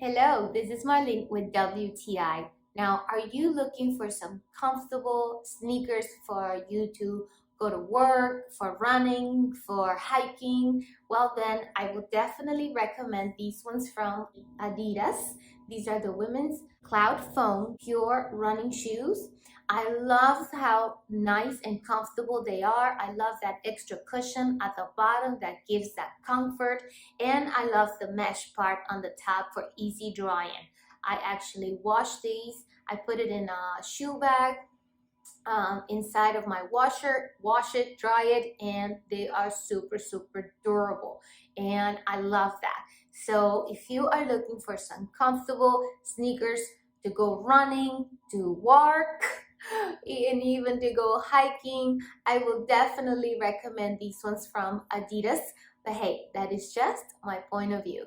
Hello, this is Marlene with WTI. Now, are you looking for some comfortable sneakers for you to go to work, for running, for hiking? Well, then I would definitely recommend these ones from Adidas. These are the women's Cloudfoam pure running shoes. I love how nice and comfortable they are. I love that extra cushion at the bottom that gives that comfort, and I love the mesh part on the top for easy drying. I actually wash these. I put it in a shoe bag inside of my washer, wash it, dry it, and they are super durable. And I love that. So if you are looking for some comfortable sneakers to go running, to work, and even to go hiking, I will definitely recommend these ones from Adidas. But hey, that is just my point of view.